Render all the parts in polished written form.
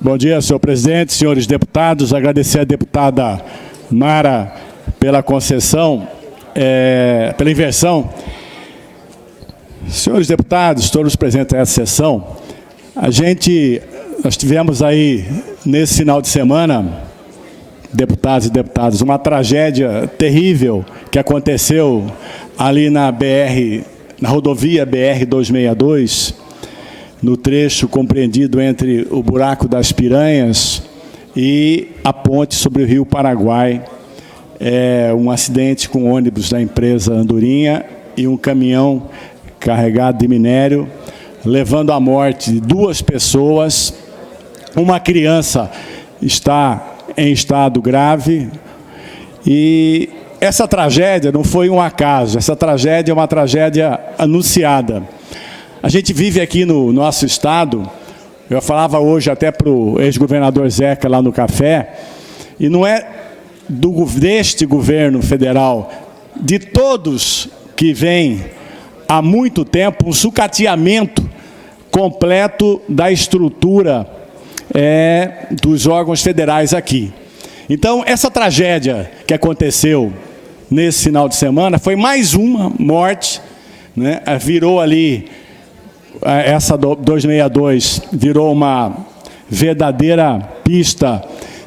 Bom dia, senhor presidente, senhores deputados. Agradecer à deputada Mara pela concessão, pela inversão. Senhores deputados, todos presentes nessa sessão, nós tivemos aí, nesse final de semana, deputados e deputadas, uma tragédia terrível que aconteceu ali na rodovia BR-262, no trecho compreendido entre o Buraco das Piranhas e a ponte sobre o Rio Paraguai. Um acidente com ônibus da empresa Andorinha e um caminhão carregado de minério, levando à morte de 2 pessoas. Uma criança está em estado grave. E essa tragédia não foi um acaso, essa tragédia é uma tragédia anunciada. A gente vive aqui no nosso estado, eu falava hoje até para o ex-governador Zeca lá no café, e não é deste governo federal, de todos que vêm há muito tempo, um sucateamento completo da estrutura dos órgãos federais aqui. Então, essa tragédia que aconteceu nesse final de semana foi mais uma morte, né? Virou ali, essa 262 virou uma verdadeira pista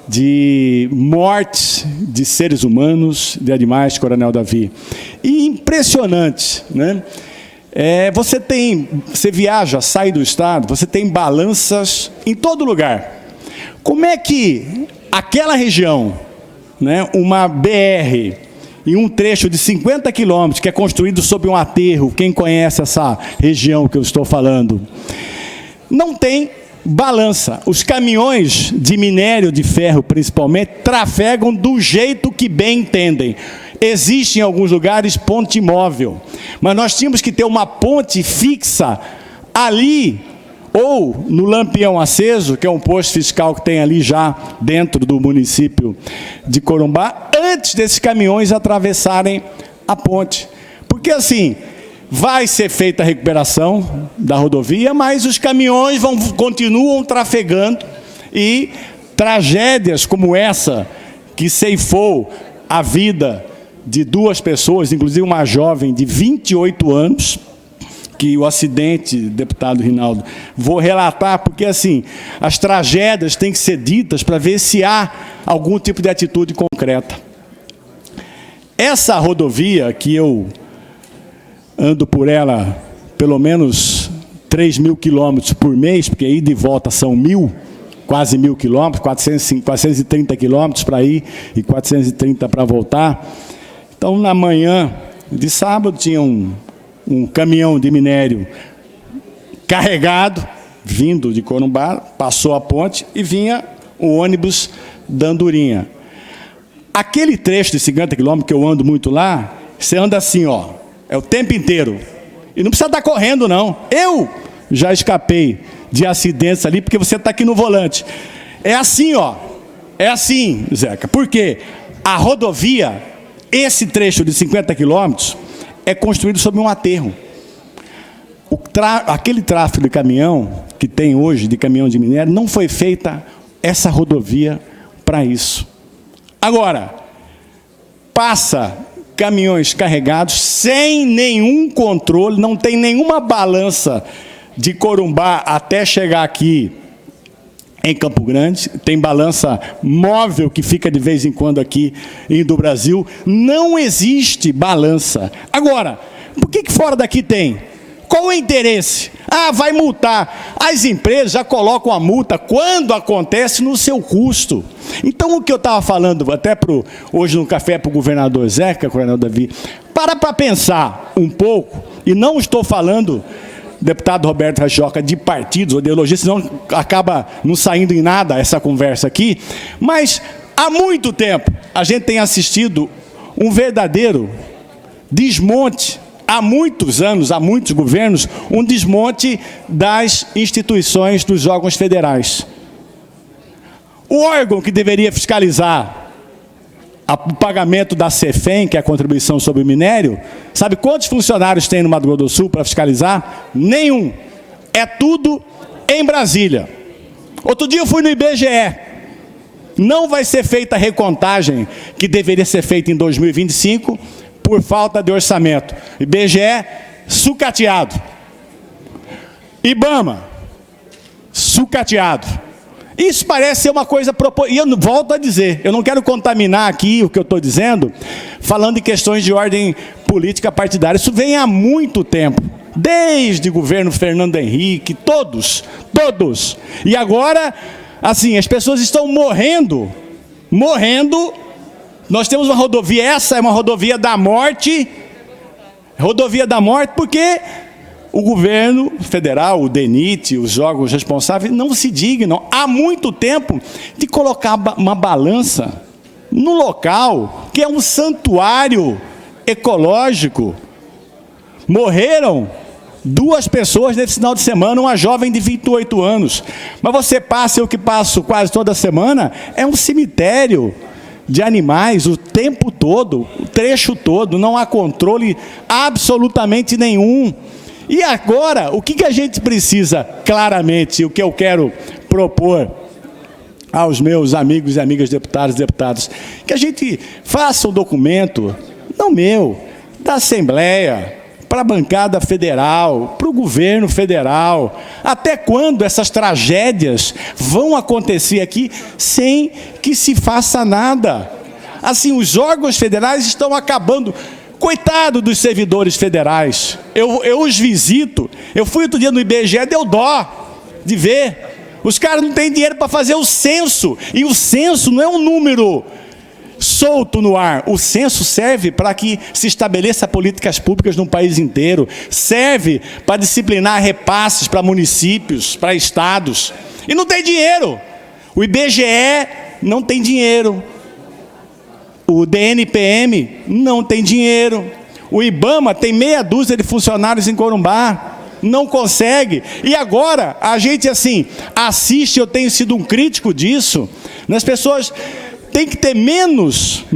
de mortes de seres humanos, de animais, Coronel Davi. E impressionante, né? Você viaja, sai do estado, você tem balanças em todo lugar. Como é que aquela região, né, uma BR e um trecho de 50 quilômetros que é construído sob um aterro, quem conhece essa região que eu estou falando, não tem balança. Os caminhões de minério de ferro, principalmente, trafegam do jeito que bem entendem. Existe em alguns lugares ponte móvel, mas nós tínhamos que ter uma ponte fixa ali, ou no Lampião Aceso, que é um posto fiscal que tem ali já dentro do município de Corumbá, antes desses caminhões atravessarem a ponte. Porque assim, vai ser feita a recuperação da rodovia, mas os caminhões continuam trafegando e tragédias como essa, que ceifou a vida de 2 pessoas, inclusive uma jovem de 28 anos, que o acidente, deputado Rinaldo, vou relatar, porque assim, as tragédias têm que ser ditas para ver se há algum tipo de atitude concreta. Essa rodovia, que eu ando por ela pelo menos 3.000 quilômetros por mês, porque ida e volta são quase 1.000 quilômetros, 430 quilômetros para ir e 430 para voltar. Então, na manhã de sábado, tinha um caminhão de minério carregado, vindo de Corumbá, passou a ponte e vinha o ônibus da Andorinha. Aquele trecho de 50 quilômetros que eu ando muito lá, você anda assim, ó, é o tempo inteiro. E não precisa estar correndo, não. Eu já escapei de acidentes ali, porque você está aqui no volante. É assim, ó. É assim, Zeca. Por quê? A rodovia, esse trecho de 50 quilômetros, é construído sobre um aterro. Aquele tráfego de caminhão que tem hoje, de caminhão de minério, não foi feita essa rodovia para isso. Agora, passa caminhões carregados sem nenhum controle, não tem nenhuma balança de Corumbá até chegar aqui em Campo Grande, tem balança móvel que fica de vez em quando aqui em do Brasil, não existe balança. Agora, por que fora daqui tem? Qual o interesse? Ah, vai multar. As empresas já colocam a multa quando acontece no seu custo. Então, o que eu estava falando até hoje no café para o governador Zeca, Coronel Davi, para pensar um pouco, e não estou falando, deputado Roberto Rajoca, de partidos ou ideologia, senão acaba não saindo em nada essa conversa aqui, mas há muito tempo a gente tem assistido um verdadeiro desmonte, há muitos anos, há muitos governos, um desmonte das instituições dos órgãos federais. O órgão que deveria fiscalizar o pagamento da CEFEM, que é a contribuição sobre o minério, sabe quantos funcionários tem no Mato Grosso do Sul para fiscalizar? Nenhum. É tudo em Brasília. Outro dia eu fui no IBGE. Não vai ser feita a recontagem que deveria ser feita em 2025 por falta de orçamento. IBGE sucateado. IBAMA sucateado. Isso parece ser uma coisa... E eu volto a dizer, eu não quero contaminar aqui o que eu estou dizendo, falando de questões de ordem política partidária. Isso vem há muito tempo, desde o governo Fernando Henrique, todos. E agora, assim, as pessoas estão morrendo. Nós temos uma rodovia, essa é uma rodovia da morte, porque... o governo federal, o DENIT, os órgãos responsáveis não se dignam há muito tempo de colocar uma balança no local, que é um santuário ecológico. Morreram 2 pessoas nesse final de semana, uma jovem de 28 anos. Mas você passa, eu que passo quase toda semana, é um cemitério de animais o tempo todo, o trecho todo, não há controle absolutamente nenhum. E agora, o que a gente precisa, claramente, o que eu quero propor aos meus amigos e amigas deputados e deputadas, que a gente faça um documento, não meu, da Assembleia, para a bancada federal, para o governo federal, até quando essas tragédias vão acontecer aqui sem que se faça nada? Assim, os órgãos federais estão acabando. Coitado dos servidores federais, eu os visito, eu fui outro dia no IBGE, deu dó de ver, os caras não têm dinheiro para fazer o censo, e o censo não é um número solto no ar, o censo serve para que se estabeleça políticas públicas no país inteiro, serve para disciplinar repasses para municípios, para estados, e não tem dinheiro, o IBGE não tem dinheiro, o DNPM não tem dinheiro. O IBAMA tem meia dúzia de funcionários em Corumbá. Não consegue. E agora, a gente assim, assiste, eu tenho sido um crítico disso. As pessoas têm que ter menos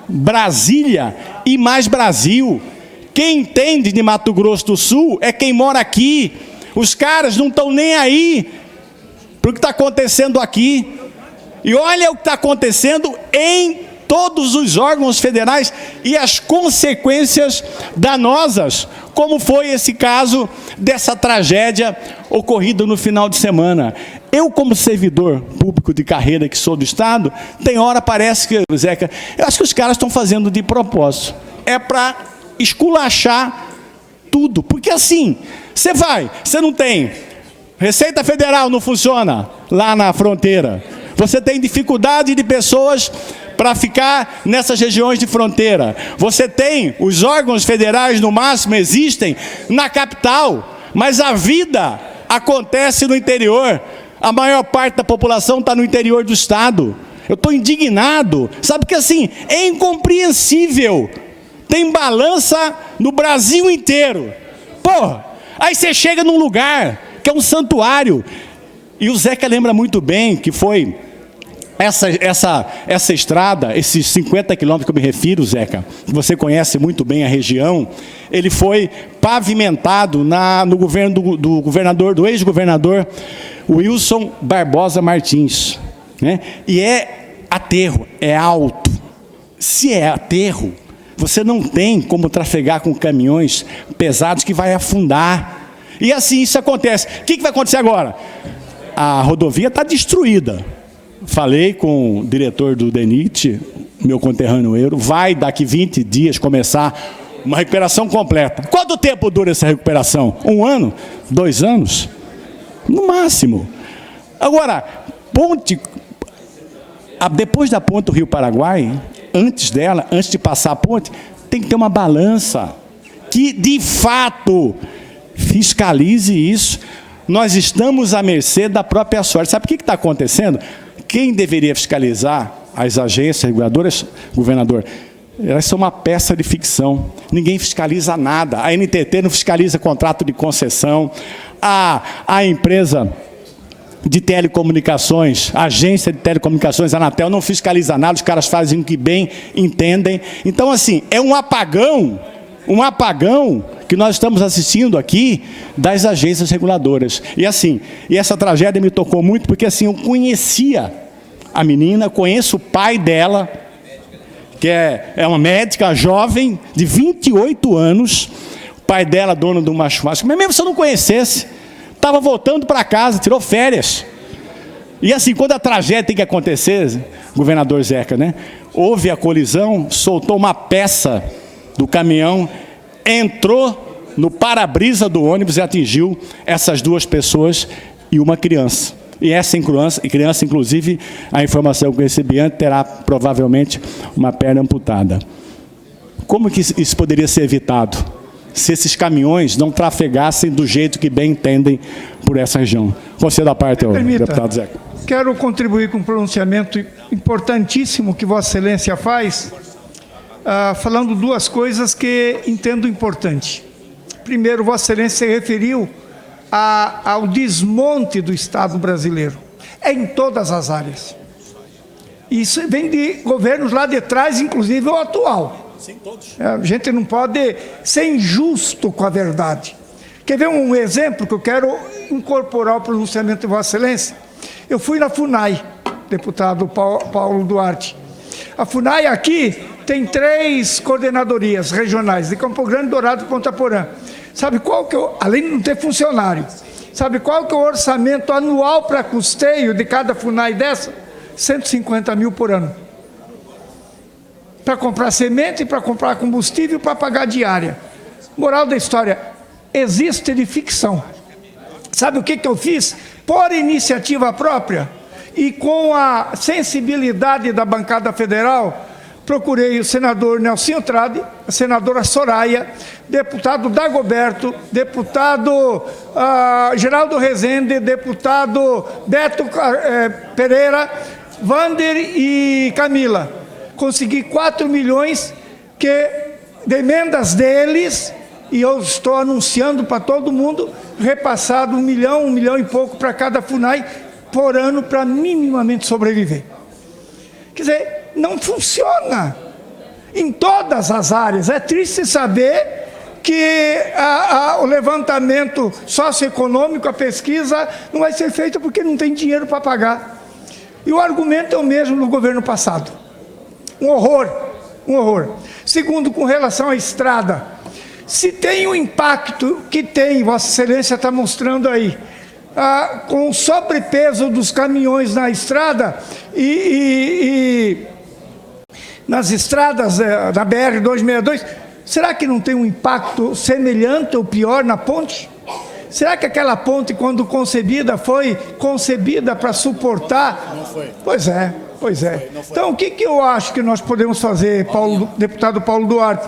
Brasília e mais Brasil. Quem entende de Mato Grosso do Sul é quem mora aqui. Os caras não estão nem aí para o que está acontecendo aqui. E olha o que está acontecendo em todos os órgãos federais e as consequências danosas, como foi esse caso dessa tragédia ocorrida no final de semana. Eu, como servidor público de carreira que sou do Estado, tem hora parece que, Zeca, eu acho que os caras estão fazendo de propósito. É para esculachar tudo, porque assim, você não tem, Receita Federal não funciona lá na fronteira, você tem dificuldade de pessoas para ficar nessas regiões de fronteira. Você tem, os órgãos federais no máximo existem na capital, mas a vida acontece no interior. A maior parte da população está no interior do estado. Eu estou indignado, sabe, que assim, é incompreensível. Tem balança no Brasil inteiro. Porra, aí você chega num lugar que é um santuário. E o Zeca lembra muito bem que foi... Essa estrada, esses 50 quilômetros que eu me refiro, Zeca, que você conhece muito bem a região, ele foi pavimentado no governo do ex-governador Wilson Barbosa Martins, né? E é aterro, é alto. Se é aterro, você não tem como trafegar com caminhões pesados que vai afundar. E assim isso acontece. O que vai acontecer agora? A rodovia está destruída. Falei com o diretor do DENIT, meu conterrâneo Euro, vai daqui 20 dias começar uma recuperação completa. Quanto tempo dura essa recuperação? 1 ano? 2 anos? No máximo. Agora, depois da ponte do Rio Paraguai, antes de passar a ponte, tem que ter uma balança que, de fato, fiscalize isso. Nós estamos à mercê da própria sorte. Sabe o que está acontecendo? Quem deveria fiscalizar as agências reguladoras, governador, elas são uma peça de ficção. Ninguém fiscaliza nada. A NTT não fiscaliza contrato de concessão. A empresa de telecomunicações, a agência de telecomunicações, a Anatel, não fiscaliza nada. Os caras fazem o que bem entendem. Então, assim, é um apagão que nós estamos assistindo aqui das agências reguladoras. E assim, e essa tragédia me tocou muito, porque assim, eu conhecia a menina, conheço o pai dela, que é uma médica jovem, de 28 anos, o pai dela, dono de uma churrasca, mas mesmo se eu não conhecesse, estava voltando para casa, tirou férias. E assim, quando a tragédia tem que acontecer, governador Zeca, né? Houve a colisão, soltou uma peça do caminhão, entrou no para-brisa do ônibus e atingiu essas duas pessoas e uma criança. E essa criança, inclusive, a informação que eu recebi antes, terá provavelmente uma perna amputada. Como que isso poderia ser evitado? Se esses caminhões não trafegassem do jeito que bem entendem por essa região. Concedo a parte, deputado Zeca. Quero contribuir com um pronunciamento importantíssimo que Vossa Excelência faz, falando duas coisas que entendo importante. Primeiro, Vossa Excelência se referiu ao desmonte do Estado brasileiro. É em todas as áreas. Isso vem de governos lá de trás, inclusive o atual. Sim, todos. A gente não pode ser injusto com a verdade. Quer ver um exemplo que eu quero incorporar ao pronunciamento de Vossa Excelência? Eu fui na FUNAI, deputado Paulo Duarte. A FUNAI aqui tem 3 coordenadorias regionais, de Campo Grande, Dourado e Ponta Porã. Sabe qual que além de não ter funcionário, sabe qual que é o orçamento anual para custeio de cada FUNAI dessa? 150 mil por ano. Para comprar semente, para comprar combustível, para pagar diária. Moral da história, existe de ficção. Sabe o que eu fiz? Por iniciativa própria e com a sensibilidade da bancada federal, procurei o senador Nelsinho Trade, a senadora Soraya, deputado Dagoberto, deputado Geraldo Rezende, deputado Beto Pereira, Vander e Camila. Consegui 4 milhões de emendas deles, e eu estou anunciando para todo mundo, repassado 1 milhão e pouco para cada FUNAI por ano para minimamente sobreviver. Quer dizer, não funciona em todas as áreas. É triste saber que o levantamento socioeconômico, a pesquisa, não vai ser feita porque não tem dinheiro para pagar. E o argumento é o mesmo do governo passado. Um horror, um horror. Segundo, com relação à estrada, se tem o impacto que tem, Vossa Excelência está mostrando aí, com o sobrepeso dos caminhões na estrada e nas estradas da BR-262, será que não tem um impacto semelhante ou pior na ponte? Será que aquela ponte, quando concebida, foi concebida para suportar? Não foi. Pois é, pois é. Então, o que eu acho que nós podemos fazer, deputado Paulo Duarte?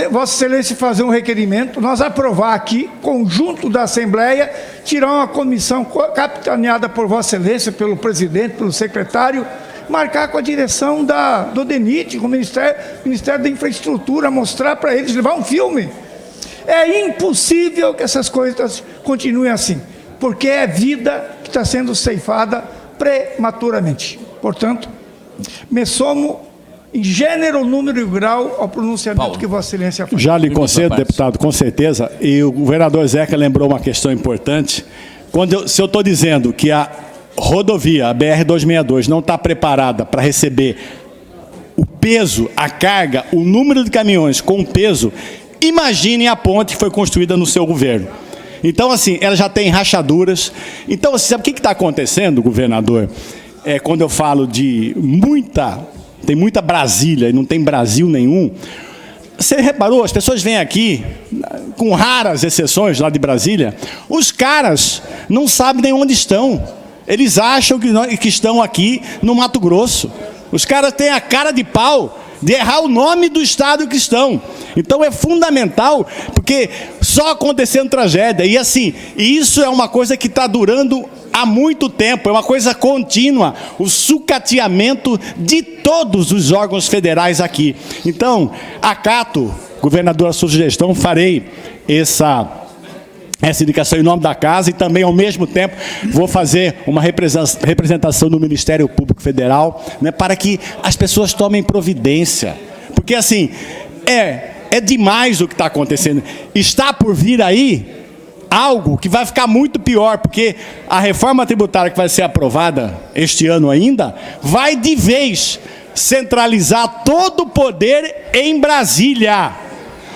Vossa Excelência fazer um requerimento, nós aprovar aqui, conjunto da Assembleia, tirar uma comissão capitaneada por Vossa Excelência, pelo presidente, pelo secretário, marcar com a direção do DENIT, com o Ministério da Infraestrutura, mostrar para eles, levar um filme. É impossível que essas coisas continuem assim, porque é vida que está sendo ceifada prematuramente. Portanto, me somo em gênero, número e grau ao pronunciamento Paulo, que Vossa Excelência faz. Já lhe concedo, deputado, com certeza. E o governador Zeca lembrou uma questão importante. Se eu estou dizendo que a rodovia, a BR-262, não está preparada para receber o peso, a carga, o número de caminhões com peso, imaginem a ponte que foi construída no seu governo. Então, assim, ela já tem rachaduras. Então, assim, sabe o que está acontecendo, governador? Quando eu falo de tem muita Brasília e não tem Brasil nenhum. Você reparou, as pessoas vêm aqui, com raras exceções lá de Brasília, os caras não sabem nem onde estão. Eles acham que estão aqui no Mato Grosso. Os caras têm a cara de pau de errar o nome do estado que estão. Então é fundamental, porque só acontecendo tragédia. E assim, isso é uma coisa que está durando há muito tempo, é uma coisa contínua, o sucateamento de todos os órgãos federais aqui. Então, acato, governador, a sua sugestão, farei essa indicação em nome da casa e também, ao mesmo tempo, vou fazer uma representação do Ministério Público Federal, né, para que as pessoas tomem providência. Porque, assim, é demais o que está acontecendo. Está por vir aí algo que vai ficar muito pior, porque a reforma tributária que vai ser aprovada este ano ainda, vai de vez centralizar todo o poder em Brasília.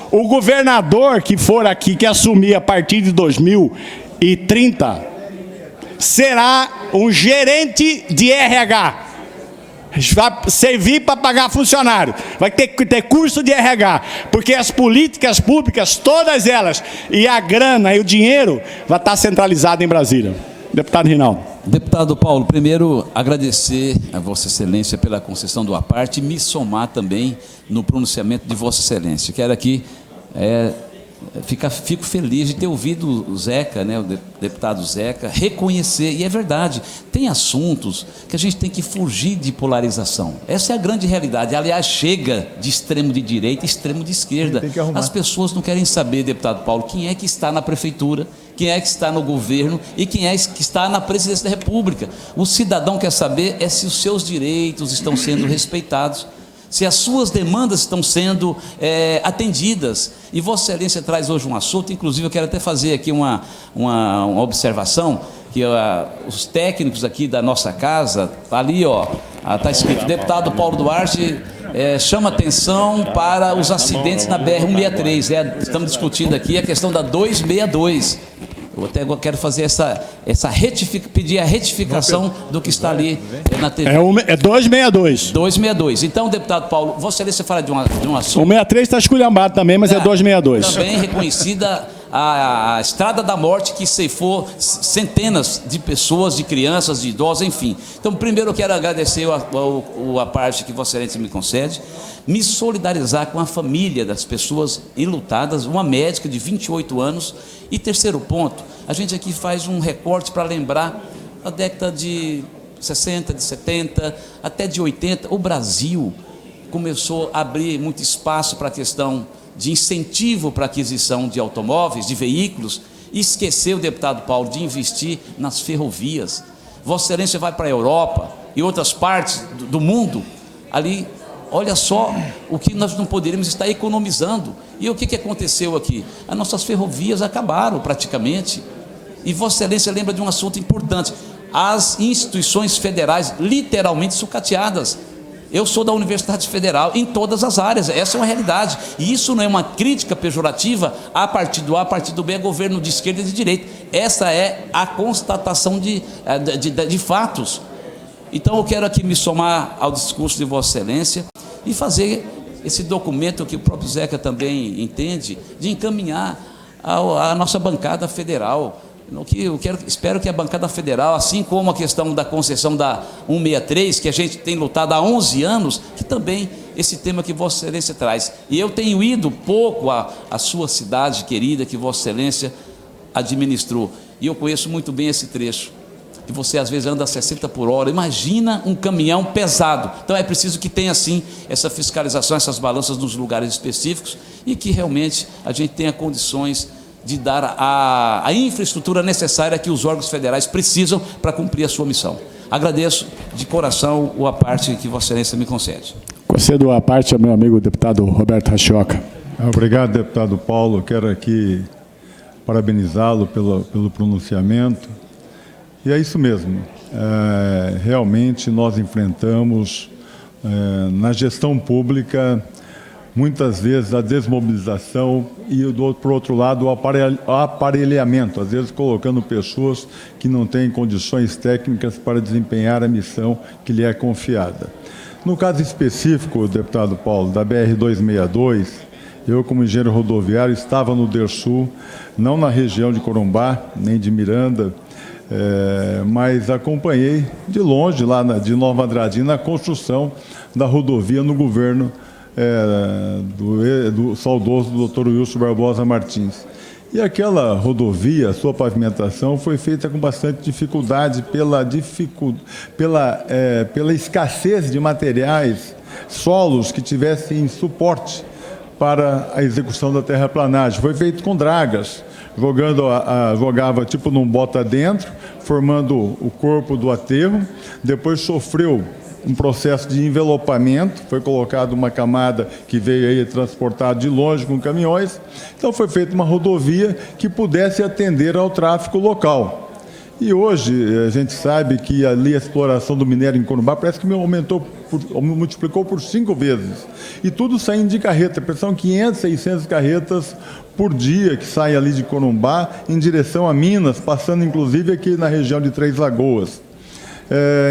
O governador que for aqui, que assumir a partir de 2030, será um gerente de RH. Vai servir para pagar funcionário, vai ter que ter curso de RH, porque as políticas públicas, todas elas, e a grana e o dinheiro, vai estar centralizado em Brasília. Deputado Rinaldo. Deputado Paulo, primeiro agradecer a Vossa Excelência pela concessão do aparte e me somar também no pronunciamento de Vossa Excelência. Quero aqui fico feliz de ter ouvido o Zeca, né, o deputado Zeca, reconhecer, e é verdade, tem assuntos que a gente tem que fugir de polarização. Essa é a grande realidade. Aliás, chega de extremo de direita e extremo de esquerda. As pessoas não querem saber, deputado Paulo, quem é que está na prefeitura, quem é que está no governo e quem é que está na presidência da República. O cidadão quer saber se os seus direitos estão sendo respeitados, se as suas demandas estão sendo atendidas. E Vossa Excelência traz hoje um assunto, inclusive eu quero até fazer aqui uma observação, que os técnicos aqui da nossa casa, ali está escrito, deputado Paulo Duarte chama atenção para os acidentes na BR-163, estamos discutindo aqui a questão da 262, eu até quero fazer pedir a retificação do que está ali na TV. É 262. 262. Então, deputado Paulo, Vossa Excelência fala de um assunto... O 63 está esculhambado também, mas é 262. Também reconhecida a Estrada da Morte, que ceifou centenas de pessoas, de crianças, de idosos, enfim. Então, primeiro eu quero agradecer a parte que Vossa Excelência me concede, me solidarizar com a família das pessoas enlutadas, uma médica de 28 anos. E terceiro ponto, a gente aqui faz um recorte para lembrar a década de 60, de 70, até de 80, o Brasil começou a abrir muito espaço para a questão de incentivo para a aquisição de automóveis, de veículos, e esqueceu, deputado Paulo, de investir nas ferrovias. Vossa Excelência vai para a Europa e outras partes do mundo, ali, olha só o que nós não poderíamos estar economizando. E o que aconteceu aqui? As nossas ferrovias acabaram praticamente. E Vossa Excelência lembra de um assunto importante, as instituições federais literalmente sucateadas. Eu sou da Universidade Federal em todas as áreas, essa é uma realidade. E isso não é uma crítica pejorativa a partir do A, a partir do B, é governo de esquerda e de direita. Essa é a constatação de fatos. Então eu quero aqui me somar ao discurso de Vossa Excelência e fazer esse documento que o próprio Zeca também entende, de encaminhar a nossa bancada federal. Espero que a bancada federal, assim como a questão da concessão da 163, que a gente tem lutado há 11 anos, que também esse tema que Vossa Excelência traz. E eu tenho ido pouco à sua cidade querida, que Vossa Excelência administrou, e eu conheço muito bem esse trecho, que você às vezes anda a 60 por hora, imagina um caminhão pesado. Então é preciso que tenha sim essa fiscalização, essas balanças nos lugares específicos, e que realmente a gente tenha condições de dar a infraestrutura necessária que os órgãos federais precisam para cumprir a sua missão. Agradeço de coração a parte que Vossa Excelência me concede. Concedo a parte ao meu amigo deputado Roberto Rachioca. Obrigado, deputado Paulo. Quero aqui parabenizá-lo pelo pronunciamento. E é isso mesmo. Realmente nós enfrentamos na gestão pública muitas vezes a desmobilização e, por outro lado, o aparelhamento, às vezes colocando pessoas que não têm condições técnicas para desempenhar a missão que lhe é confiada. No caso específico, deputado Paulo, da BR-262, eu, como engenheiro rodoviário, estava no DERSUL, não na região de Corumbá, nem de Miranda, mas acompanhei de longe, lá de Nova Andradina, a construção da rodovia no governo do saudoso Dr. Wilson Barbosa Martins. E aquela rodovia, sua pavimentação, foi feita com bastante dificuldade pela escassez de materiais, solos que tivessem suporte para a execução da terraplanagem. Foi feito com dragas, jogava tipo num bota dentro, formando o corpo do aterro, depois sofreu um processo de envelopamento, foi colocada uma camada que veio aí transportada de longe com caminhões, então foi feita uma rodovia que pudesse atender ao tráfego local. E hoje a gente sabe que ali a exploração do minério em Corumbá parece que multiplicou por 5 vezes. E tudo saindo de carreta, são 500, 600 carretas por dia que saem ali de Corumbá em direção a Minas, passando inclusive aqui na região de Três Lagoas.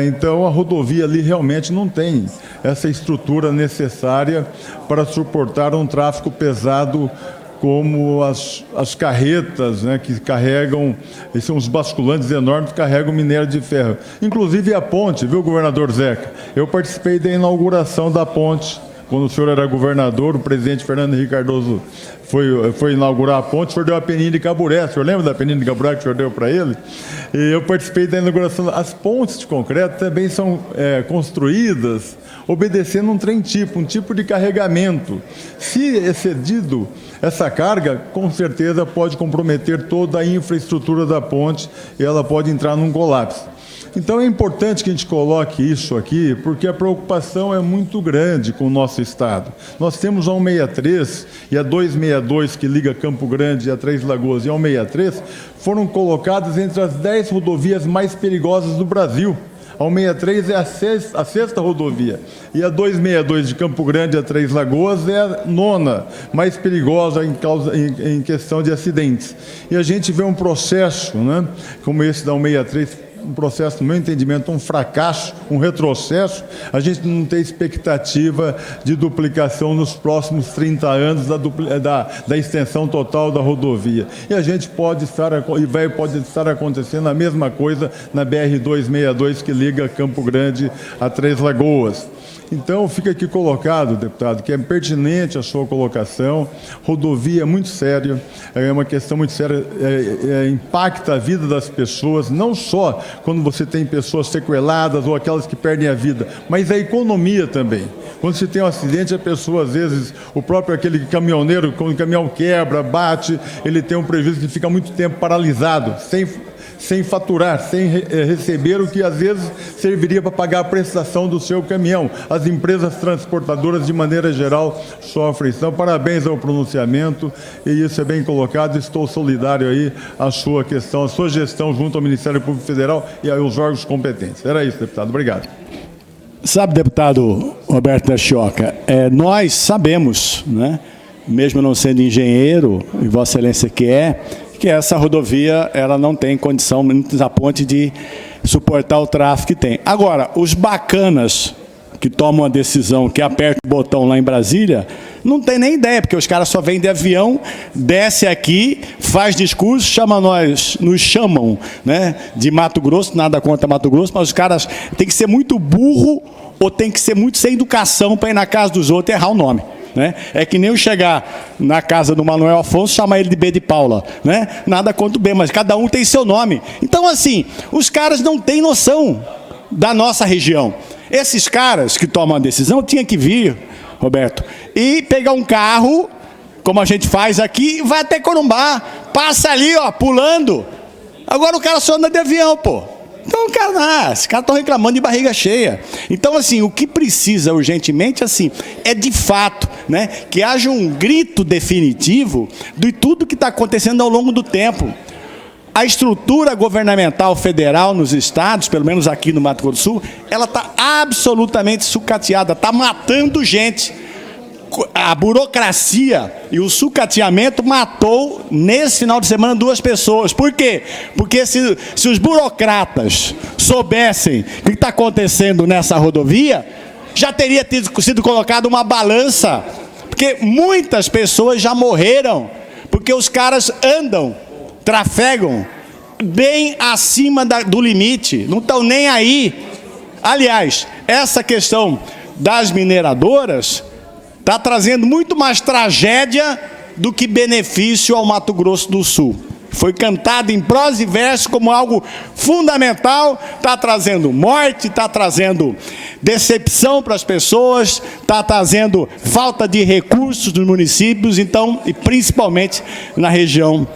Então a rodovia ali realmente não tem essa estrutura necessária para suportar um tráfego pesado como as carretas, né, que carregam, esses são os basculantes enormes que carregam minério de ferro. Inclusive a ponte, viu, governador Zeca? Eu participei da inauguração da ponte, quando o senhor era governador, o presidente Fernando Henrique Cardoso foi inaugurar a ponte, o senhor deu a peninha de Caburé, o senhor lembra da peninha de Caburé que o senhor deu para ele? E eu participei da inauguração. As pontes de concreto também são construídas obedecendo um tipo de carregamento. Se excedido essa carga, com certeza pode comprometer toda a infraestrutura da ponte e ela pode entrar num colapso. Então é importante que a gente coloque isso aqui, porque a preocupação é muito grande com o nosso Estado. Nós temos a 163 e a 262, que liga Campo Grande a Três Lagoas, e a 163, foram colocadas entre as 10 rodovias mais perigosas do Brasil. A 163 é a sexta rodovia. E a 262 de Campo Grande a Três Lagoas é a 9ª mais perigosa em questão de acidentes. E a gente vê um processo, né, como esse da 163, um processo, no meu entendimento, um fracasso, um retrocesso. A gente não tem expectativa de duplicação nos próximos 30 anos da extensão total da rodovia. E a gente pode estar acontecendo a mesma coisa na BR-262, que liga Campo Grande a Três Lagoas. Então, fica aqui colocado, deputado, que é pertinente a sua colocação. Rodovia é muito séria, é uma questão muito séria, impacta a vida das pessoas, não só quando você tem pessoas sequeladas ou aquelas que perdem a vida, mas a economia também. Quando se tem um acidente, a pessoa, às vezes, o próprio aquele caminhoneiro, quando o caminhão quebra, bate, ele tem um prejuízo que fica muito tempo paralisado, sem faturar, sem receber o que às vezes serviria para pagar a prestação do seu caminhão. As empresas transportadoras, de maneira geral, sofrem. Então, parabéns ao pronunciamento, e isso é bem colocado. Estou solidário aí à sua questão, à sua gestão junto ao Ministério Público Federal e aos órgãos competentes. Era isso, deputado. Obrigado. Sabe, deputado Roberto da Chioca, nós sabemos, né, mesmo não sendo engenheiro, e Vossa Excelência que essa rodovia ela não tem condição, a ponte, de suportar o tráfego que tem. Agora, os bacanas que tomam a decisão, que apertam o botão lá em Brasília, não tem nem ideia, porque os caras só vêm de avião, desce aqui, faz discurso, nos chamam, né, de Mato Grosso, nada contra Mato Grosso, mas os caras têm que ser muito burro ou tem que ser muito sem educação para ir na casa dos outros e errar o nome. Né? É que nem eu chegar na casa do Manuel Afonso e chamar ele de B de Paula, né? Nada contra o B, mas cada um tem seu nome. Então, assim, os caras não têm noção da nossa região. Esses caras que tomam a decisão tinham que vir, Roberto, e pegar um carro, como a gente faz aqui, e vai até Corumbá, passa ali, ó, pulando. Agora o cara só anda de avião, pô. Então, cara, esses caras estão reclamando de barriga cheia. Então, assim, o que precisa urgentemente, assim, é de fato, né, que haja um grito definitivo de tudo que está acontecendo ao longo do tempo. A estrutura governamental federal nos estados, pelo menos aqui no Mato Grosso do Sul, ela está absolutamente sucateada, está matando gente. A burocracia e o sucateamento matou, nesse final de semana, 2 pessoas. Por quê? Porque se os burocratas soubessem o que está acontecendo nessa rodovia, já teria sido colocada uma balança. Porque muitas pessoas já morreram, porque os caras trafegam bem acima do limite, não estão nem aí. Aliás, essa questão das mineradoras está trazendo muito mais tragédia do que benefício ao Mato Grosso do Sul. Foi cantado em prosa e verso como algo fundamental, está trazendo morte, está trazendo decepção para as pessoas, está trazendo falta de recursos dos municípios, então, e principalmente na região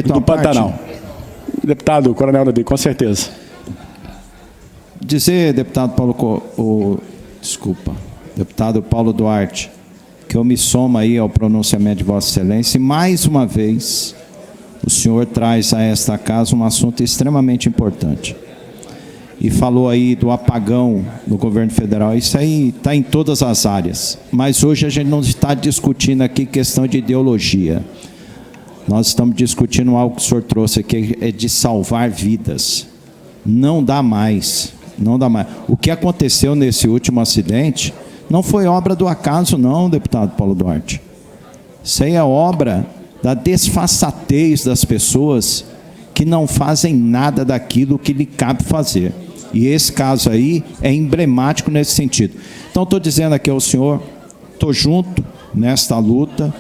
do Pantanal. Deputado Coronel Davi, com certeza. dizer, deputado deputado Paulo Duarte, que eu me somo aí ao pronunciamento de Vossa Excelência, e mais uma vez o senhor traz a esta casa um assunto extremamente importante. E falou aí do apagão no governo federal, isso aí está em todas as áreas, mas hoje a gente não está discutindo aqui questão de ideologia. Nós estamos discutindo algo que o senhor trouxe aqui, é de salvar vidas. Não dá mais, não dá mais. O que aconteceu nesse último acidente não foi obra do acaso, não, deputado Paulo Duarte. Isso aí é obra da desfaçatez das pessoas que não fazem nada daquilo que lhe cabe fazer. E esse caso aí é emblemático nesse sentido. Então, estou dizendo aqui ao senhor, estou junto nesta luta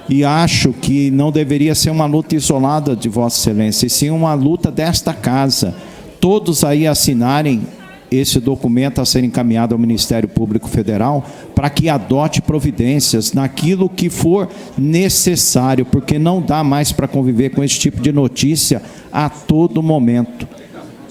e acho que não deveria ser uma luta isolada de Vossa Excelência, e sim uma luta desta casa. Todos aí assinarem esse documento a ser encaminhado ao Ministério Público Federal para que adote providências naquilo que for necessário, porque não dá mais para conviver com esse tipo de notícia a todo momento.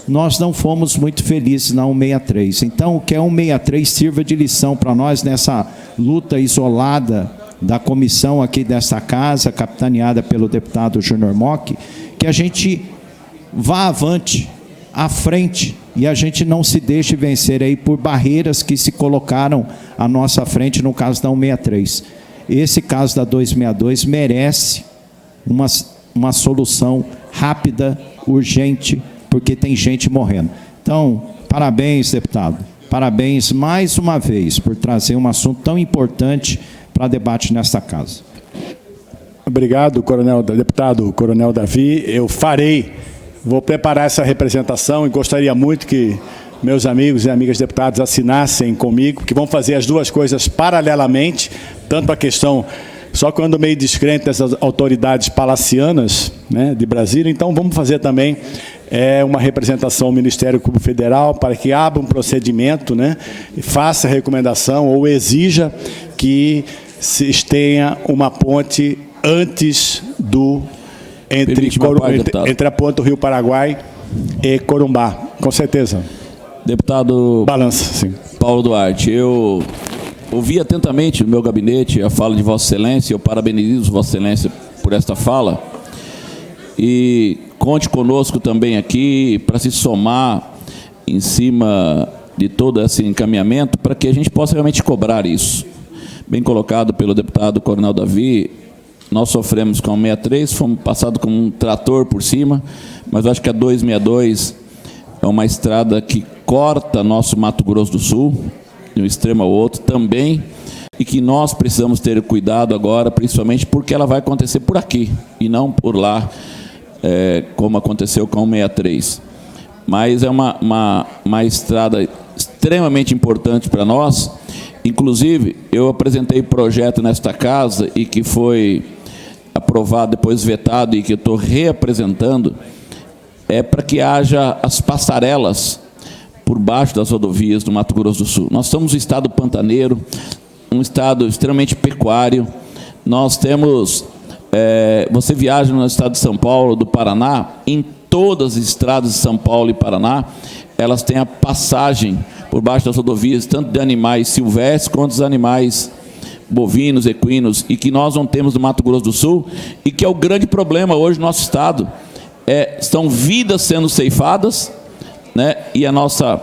Nós não fomos muito felizes na 163. Então, que a 163 sirva de lição para nós nessa luta isolada da comissão aqui dessa casa, capitaneada pelo deputado Júnior Mock, que a gente vá avante, à frente, e a gente não se deixe vencer aí por barreiras que se colocaram à nossa frente no caso da 163. Esse caso da 262 merece uma solução rápida, urgente, porque tem gente morrendo. Então, parabéns, deputado. Parabéns mais uma vez por trazer um assunto tão importante para debate nesta casa. Obrigado, deputado Coronel Davi. Vou preparar essa representação e gostaria muito que meus amigos e amigas deputados assinassem comigo, que vão fazer as duas coisas paralelamente, tanto a questão, só que eu ando meio descrente dessas autoridades palacianas, né, de Brasília, então vamos fazer também uma representação ao Ministério Público Federal para que abra um procedimento, né, e faça a recomendação ou exija que se tenha uma ponte antes entre a ponte do Rio Paraguai e Corumbá, com certeza. Deputado Balança, sim. Paulo Duarte, eu ouvi atentamente no meu gabinete a fala de Vossa Excelência, eu parabenizo Vossa Excelência por esta fala, e conte conosco também aqui para se somar em cima de todo esse encaminhamento para que a gente possa realmente cobrar isso. Bem colocado pelo deputado Coronel Davi, nós sofremos com a 163, fomos passados com um trator por cima, mas acho que a 262 é uma estrada que corta nosso Mato Grosso do Sul, de um extremo ao outro também, e que nós precisamos ter cuidado agora, principalmente porque ela vai acontecer por aqui, e não por lá, como aconteceu com a 163. Mas é uma estrada extremamente importante para nós. Inclusive, eu apresentei projeto nesta casa e que foi aprovado, depois vetado, e que eu estou reapresentando, para que haja as passarelas por baixo das rodovias do Mato Grosso do Sul. Nós somos um estado pantaneiro, um estado extremamente pecuário. Nós temos, você viaja no estado de São Paulo, do Paraná, em todas as estradas de São Paulo e Paraná, elas têm a passagem por baixo das rodovias, tanto de animais silvestres quanto dos animais bovinos, equinos, e que nós não temos no Mato Grosso do Sul, e que é o grande problema hoje no nosso estado. São vidas sendo ceifadas, né, e a nossa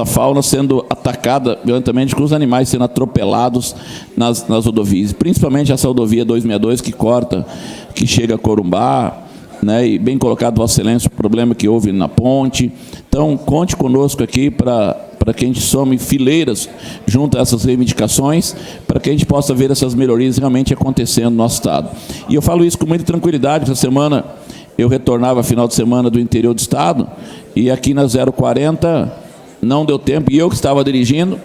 fauna sendo atacada violentamente, com os animais sendo atropelados nas rodovias, principalmente essa rodovia 262 que corta, que chega a Corumbá, né, e bem colocado, Vossa Excelência, o problema que houve na ponte. Então, conte conosco aqui para que a gente some fileiras junto a essas reivindicações, para que a gente possa ver essas melhorias realmente acontecendo no nosso estado. E eu falo isso com muita tranquilidade. Essa semana eu retornava final de semana do interior do estado, e aqui na 040 não deu tempo, e eu que estava dirigindo,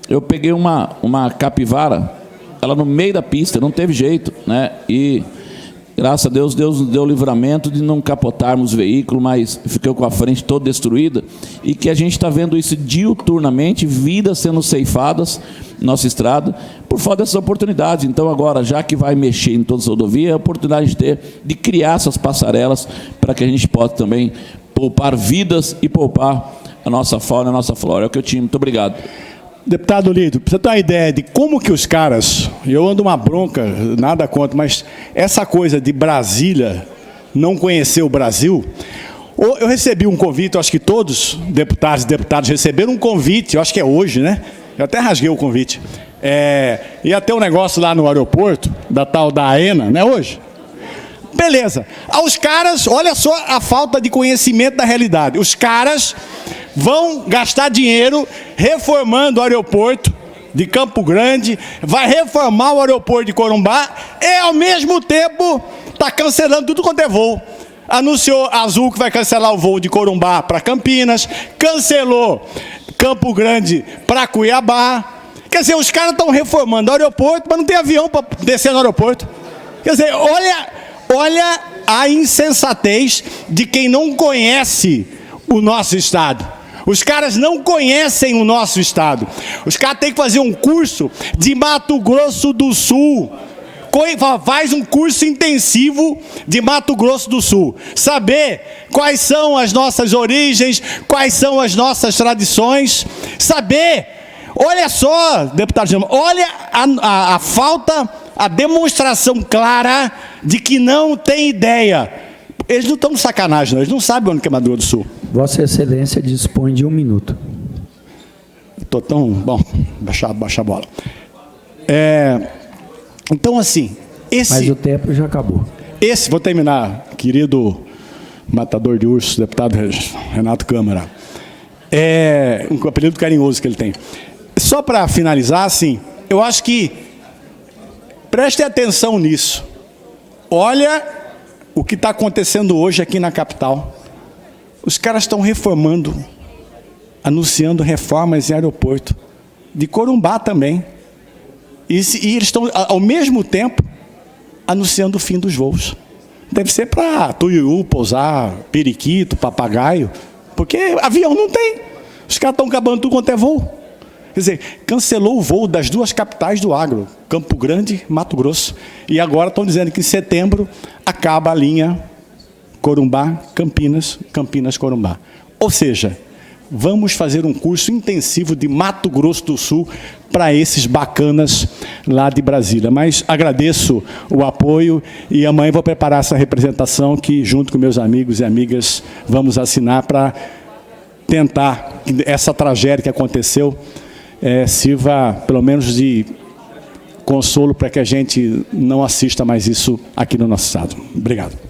eu peguei uma capivara, ela no meio da pista, não teve jeito, né? E graças a Deus, Deus nos deu o livramento de não capotarmos o veículo, mas ficou com a frente toda destruída, e que a gente está vendo isso diuturnamente, vidas sendo ceifadas na nossa estrada, por falta dessas oportunidades. Então agora, já que vai mexer em todas as rodovias, é a oportunidade de criar essas passarelas, para que a gente possa também poupar vidas e poupar a nossa fauna, a nossa flora. É o que eu tinha. Muito obrigado. Deputado Lídio, pra você ter uma ideia de como que os caras, eu ando uma bronca, nada contra, mas essa coisa de Brasília não conhecer o Brasil, eu recebi um convite, eu acho que todos deputados e deputadas receberam um convite, eu acho que é hoje, né? Eu até rasguei o convite. Ia ter um negócio lá no aeroporto, da tal da AENA, não é hoje? Beleza. Os caras, olha só a falta de conhecimento da realidade. Os caras vão gastar dinheiro reformando o aeroporto de Campo Grande, vai reformar o aeroporto de Corumbá e, ao mesmo tempo, está cancelando tudo quanto é voo. Anunciou a Azul que vai cancelar o voo de Corumbá para Campinas, cancelou Campo Grande para Cuiabá. Quer dizer, os caras estão reformando o aeroporto, mas não tem avião para descer no aeroporto. Quer dizer, olha a insensatez de quem não conhece o nosso estado. Os caras não conhecem o nosso estado. Os caras têm que fazer um curso de Mato Grosso do Sul. Faz um curso intensivo de Mato Grosso do Sul. Saber quais são as nossas origens, quais são as nossas tradições. Saber, olha só, deputado Gilmar, olha a falta, a demonstração clara de que não tem ideia. Eles não estão de sacanagem, não. Eles não sabem onde que é Mato Grosso do Sul. Vossa Excelência dispõe de 1 minuto. Estou tão... Bom, baixar a bola. Então, assim... Mas o tempo já acabou. Vou terminar, querido matador de ursos, deputado Renato Câmara. Um apelido carinhoso que ele tem. Só para finalizar, assim, eu acho que... Prestem atenção nisso. Olha o que está acontecendo hoje aqui na capital. Os caras estão reformando, anunciando reformas em aeroporto. De Corumbá também. E eles estão, ao mesmo tempo, anunciando o fim dos voos. Deve ser para tuiuiu, pousar, periquito, papagaio. Porque avião não tem. Os caras estão acabando tudo quanto é voo. Quer dizer, cancelou o voo das duas capitais do agro, Campo Grande e Mato Grosso. E agora estão dizendo que em setembro acaba a linha Corumbá, Campinas, Campinas-Corumbá. Ou seja, vamos fazer um curso intensivo de Mato Grosso do Sul para esses bacanas lá de Brasília. Mas agradeço o apoio e amanhã vou preparar essa representação que, junto com meus amigos e amigas, vamos assinar para tentar que essa tragédia que aconteceu sirva, pelo menos, de consolo para que a gente não assista mais isso aqui no nosso estado. Obrigado.